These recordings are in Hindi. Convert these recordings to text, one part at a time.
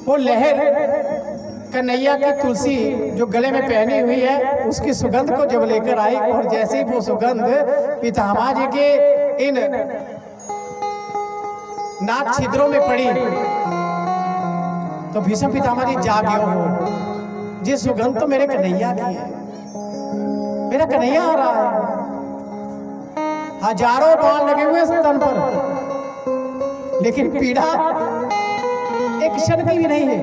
वो लहर कन्हैया की तुलसी जो गले में पहनी हुई है उसकी सुगंध को जब लेकर आई, और जैसे ही वो सुगंध पितामह जी के इन नाक छिद्रों में पड़ी तो भीष्म पितामह जी जागे हो, ये सुगंध तो मेरे कन्हैया की है, मेरा कन्हैया आ रहा है। हजारों बाण लगे हुए स्तन पर, लेकिन पीड़ा एक क्षण की भी नहीं है।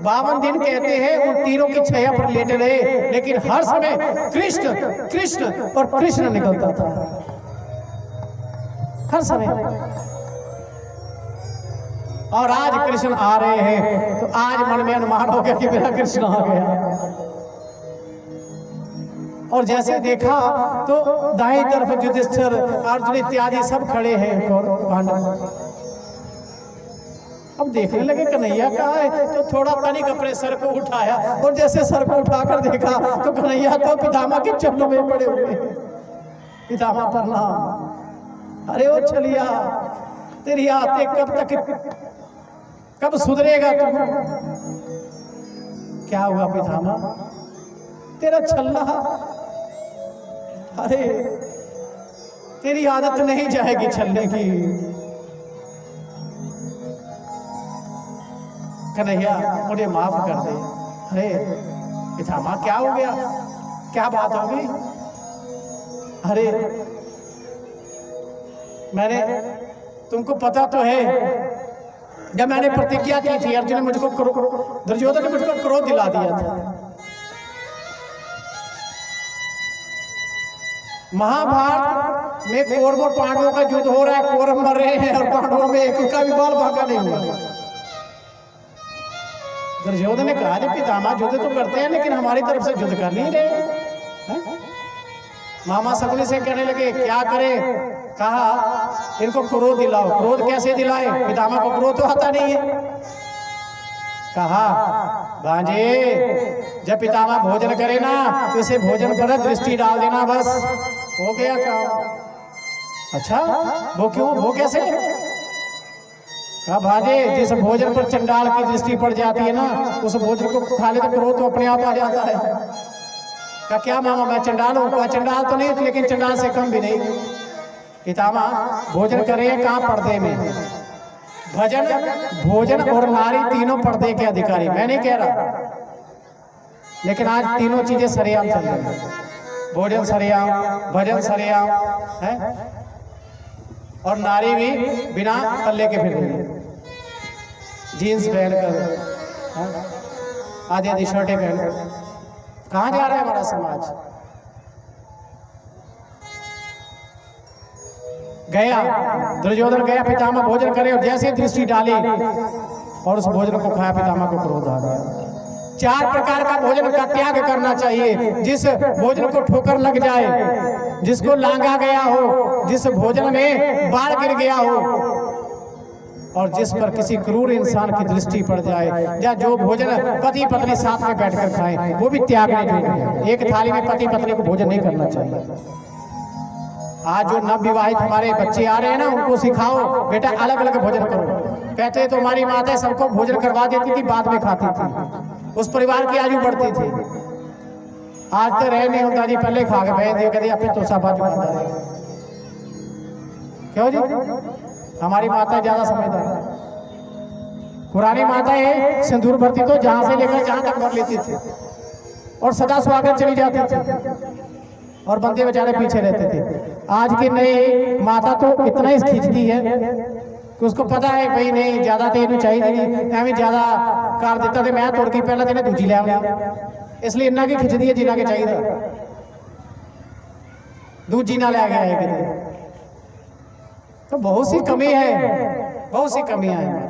52 दिन कहते हैं उन तीरों की छाया पर लेटे रहे, लेकिन हर समय कृष्ण कृष्ण और कृष्ण निकलता था, हर समय। और आज कृष्ण आ रहे हैं तो आज मन में अनुमान हो गया कि मेरा कृष्ण आ गया। और जैसे देखा तो दाईं तरफ युधिष्ठिर, अर्जुन इत्यादि सब खड़े हैं और पांडव। अब देखने लगे कन्हैया कहाँ है, तो थोड़ा तनिक अपने सर को उठाया, और जैसे सर को उठाकर देखा तो कन्हैया तो पितामह के चरणों में पड़े हुए। पितामह प्रणाम। अरे ओ छलिया, तेरी आते कब सुधरेगा तू? क्या हुआ पितामह? तेरा छलना, अरे तेरी आदत नहीं जाएगी छलने की। कन्हैया मुझे माफ कर दे। अरे पितामह क्या हो गया, क्या बात हो गई? अरे मैंने, तुमको पता तो है जब मैंने प्रतिज्ञा की थी, अर्जुन ने मुझको दुर्योधन ने मुझको क्रोध दिला दिया था। महाभारत में कौरवों पांडवों का युद्ध हो रहा है, कौरव मर रहे हैं और पांडवों में एक का भी बाल बांका नहीं हुआ। दुर्योधन ने कहा, पितामह युद्ध तो करते हैं लेकिन हमारी तरफ से युद्ध कर नहीं रहे। मामा शकुनी से कहने लगे क्या करें? कहा इनको क्रोध दिलाओ। क्रोध कैसे दिलाए? पितामह को क्रोध तो आता नहीं है। कहा भांजे जब पितामह भोजन करे ना तो इसे भोजन पर दृष्टि डाल देना, बस हो गया काम। अच्छा वो क्यों, वो कैसे? कहा भांजे जिस भोजन पर चंडाल की दृष्टि पड़ जाती है ना, उस भोजन को खा ले तो क्रोध तो अपने आप आ जाता है। कहा क्या मामा मैं चंडाल हूँ? कहा चंडाल तो नहीं लेकिन चंडाल से कम भी नहीं। पितामह भोजन करे कहाँ? पर्दे में। भजन भोजन और नारी तीनों पर्दे के अधिकारी। मैं नहीं कह रहा, लेकिन आज तीनों चीजें सरेआम चल रही है। भोजन सरेआम, भजन सरेआम है, और नारी भी बिना पल्ले के फिर रही है, जीन्स पहनकर, आधी आधी शर्टें पहनकर। कहाँ जा रहा है हमारा समाज? गया दुर्योधन गया, पितामह भोजन करे और जैसे दृष्टि डाली और उस भोजन को खाया, पितामह को क्रोध आ गया। 4 प्रकार का भोजन का त्याग करना चाहिए। जिस भोजन को ठोकर लग जाए, जिसको लांगा गया हो, जिस भोजन में बाढ़ गिर गया हो, और जिस पर किसी क्रूर इंसान की दृष्टि पड़ जाए, या जो भोजन पति पत्नी साथ में बैठकर खाएं, वो भी त्यागने योग्य है। एक थाली में पति पत्नी को भोजन नहीं करना चाहिए। आज जो नवविवाहित हमारे बच्चे आ रहे हैं ना, उनको सिखाओ बेटा अलग अलग भोजन करो। कहते तो हमारी माता सबको भोजन करवा देती थी, बाद में खाती थी, उस परिवार की आयु बढ़ती थी। आज तो रह नहीं होता जी, पहले खा के भेज दिया, कहते अपने तोसा बाजू खाता है। क्यों जी? हमारी माता ज्यादा समझदार है। पुरानी माताएं सिंदूर भरती तो जहां से लेकर जहां तक भर लेती थी, और सदा स्वागत चली जाती थी, और बंदे बेचारे पीछे रहते थे। आज की नई माता तो इतना ही खींचती है कि उसको पता है भाई नहीं ज्यादा तेन चाहिए नहीं, मैं ज्यादा कर देता तो मैं तोड़ के पहला तेने दूजी ले आया, इसलिए इन्ना की खिंचती है जिन्ना के चाहिए, दूजी ना ले गया है। तो बहुत सी कमी है, बहुत सी कमियां हैं।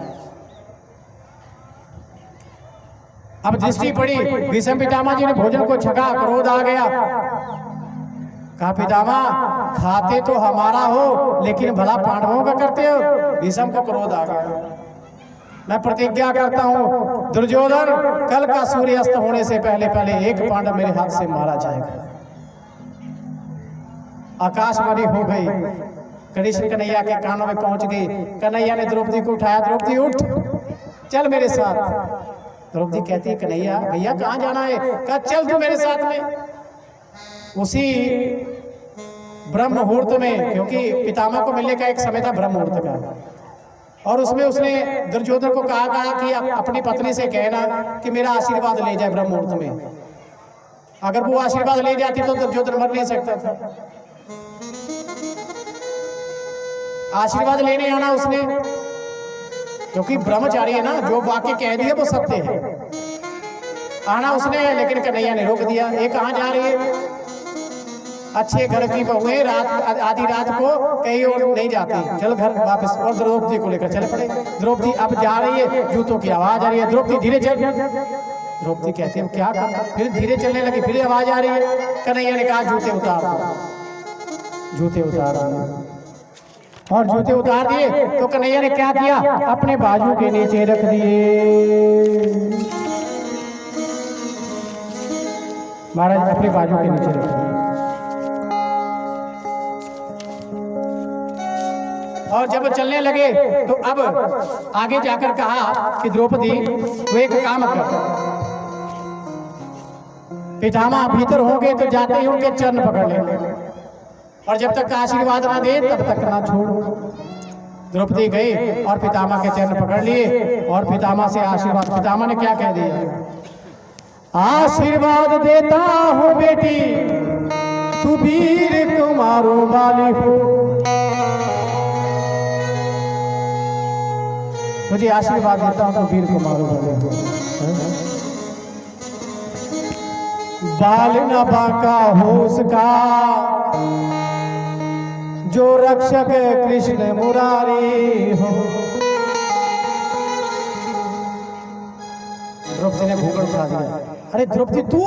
अब दृष्टि पड़ी, भीष्म पितामह जी ने भोजन को छका, क्रोध आ गया। कहा पितामह खाते तो हमारा हो, लेकिन भला पांडवों का करते हो। भीष्म को क्रोध आ गया। मैं प्रतिज्ञा करता हूं दुर्योधन कल का सूर्यास्त होने से पहले पहले एक पांडव मेरे हाथ से मारा जाएगा। आकाशवाणी हो गई, कृष्ण कन्हैया के कानों में पहुंच गई। कन्हैया ने द्रौपदी को उठाया, द्रौपदी उठ, चल मेरे साथ। द्रौपदी कहती है कन्हैया भैया कहाँ जाना है? कहा चल तू मेरे साथ में। उसी ब्रह्म मुहूर्त में, क्योंकि पितामह को मिलने का एक समय था ब्रह्म मुहूर्त का, और उसमें उसने दुर्योधन को कहा कि अपनी पत्नी से कहना कि मेरा आशीर्वाद ले जाए ब्रह्म मुहूर्त में। अगर वो आशीर्वाद ले जाती तो दुर्योधन मर नहीं सकता था। आशीर्वाद लेने आना उसने, क्योंकि ब्रह्मचारी है ना, जो वाक्य कह दिए वो सत्य है। आना उसने, लेकिन कन्हैया ने रोक दिया। ये कहाँ जा रही है? अच्छे घर की बहुएं रात आधी रात को कहीं और नहीं जाती, चल घर वापस। और द्रौपदी को लेकर चल पड़े। द्रौपदी अब जा रही है, जूतों की आवाज आ रही है, द्रौपदी धीरे चल। द्रौपदी कहती है क्या करना, फिर धीरे चलने लगी, फिर आवाज आ रही है। कन्हैया ने कहा जूते उतार दो। जूते उतार दिए, और जूते उतार दिए तो कन्हैया ने क्या किया, अपने बाजू के नीचे रख दिए। महाराज अपने बाजू के नीचे रख दिए। और जब चलने लगे तो अब आगे जाकर कहा कि द्रौपदी वो एक काम कर, पितामह भीतर होंगे तो जाते ही उनके चरण पकड़ ले, और जब तक आशीर्वाद ना दे तब तक ना छोड़ो। द्रौपदी गई और पितामह के चरण पकड़ लिए और पितामह से आशीर्वाद। पितामह ने क्या कह दिया, आशीर्वाद देता हूँ बेटी, तू वीर तुम्हारो वाली हो। मुझे आशीर्वाद देता हूँ तो वीर कुमारो वाले हो। बाल न बांका हो उसका, जो रक्षक कृष्ण मुरारी हो। द्रौपदी ने घूंघट उठा दिया। अरे द्रौपदी तू?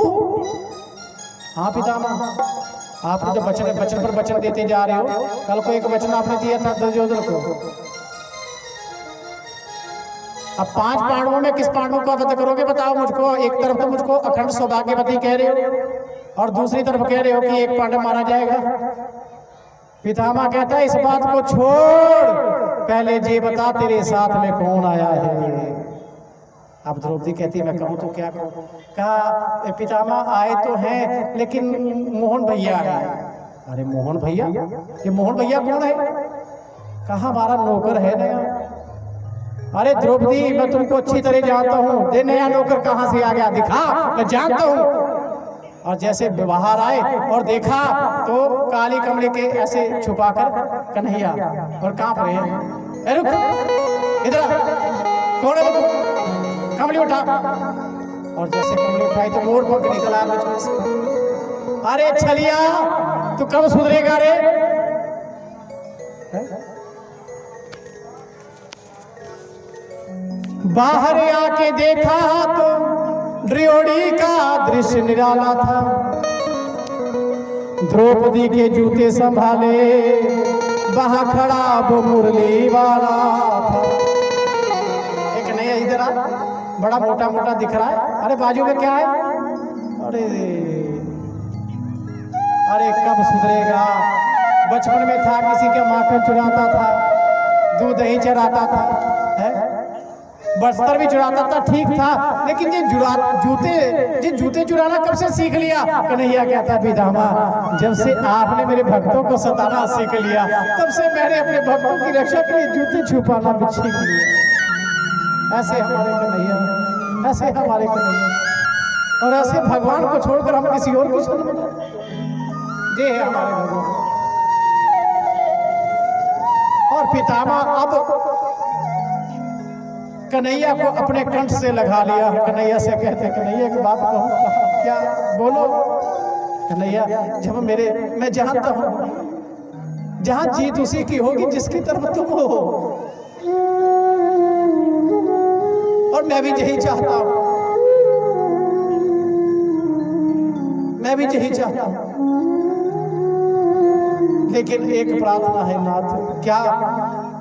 हाँ पितामह, आपने तो वचन पर वचन देते जा रहे हो। कल को एक वचन आपने दिया था दुर्योधन को। अब 5 पांडवों में किस पांडव का वध करोगे बताओ मुझको। एक तरफ तो मुझको अखंड सौभाग्यवती कह रहे हो और दूसरी तरफ कह रहे हो कि एक पांडव मारा जाएगा। पितामह कहता है इस बात को छोड़, पहले ये बता तेरे साथ में कौन आया है। अब द्रौपदी कहती मैं कहूँ तो क्या कहूँ। कहा पितामह आए तो हैं लेकिन मोहन भैया है। अरे मोहन भैया? ये मोहन भैया कौन है? कहा हमारा नौकर है नया। अरे द्रौपदी मैं तुमको अच्छी तरह जानता हूँ, दे नया नौकर कहाँ से आ गया, दिखा, मैं जानता हूँ। और जैसे बाहर आए और देखा तो काली कमले के ऐसे छुपाकर कन्हैया, और कांप रहे हैं। रुक इधर, कौन है वो? कमली उठा। और जैसे कमली उठाई तो मोर पंख निकला बीच से। अरे छलिया तू कब सुधरेगा रे? बाहर आके देखा तो ड्रियोढ़ी का दृश्य निराला था। द्रौपदी के जूते संभाले वहां खड़ा वो मुरली वाला था। एक नया इधर आ, बड़ा मोटा मोटा दिख रहा है। अरे बाजू में क्या है? अरे कब सुधरेगा? बचपन में था किसी के माखन चुराता था, दूध दही चराता था, बस्तर भी चुराता था, ठीक था, लेकिन ये जूते चुराना कब से सीख लिया? कन्हैया कहता पितामह जब से आपने मेरे भक्तों को सताना सीख लिया तब से मैंने अपने भक्तों की रक्षा के लिए जूते छुपाना भी सीख लिया। ऐसे हमारे कन्हैया, ऐसे हमारे कन्हैया, और ऐसे भगवान को छोड़कर हम किसी और की शरण में ये है हमारे भगवान। और पितामह अब कन्हैया को अपने कंठ से लगा लिया। कन्हैया से कहते कन्हैया की बात कहूँ, क्या बोलो? कन्हैया जब मैं जानता हूँ जहाँ जीत उसी की होगी जिसकी तरफ तुम हो, और मैं भी यही चाहता हूँ, मैं भी यही चाहता हूँ। लेकिन एक प्रार्थना है नाथ, क्या?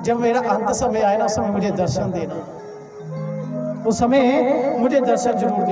जब मेरा अंत समय आए ना, उस समय मुझे दर्शन देना, उस समय मुझे दर्शन जरूर देना।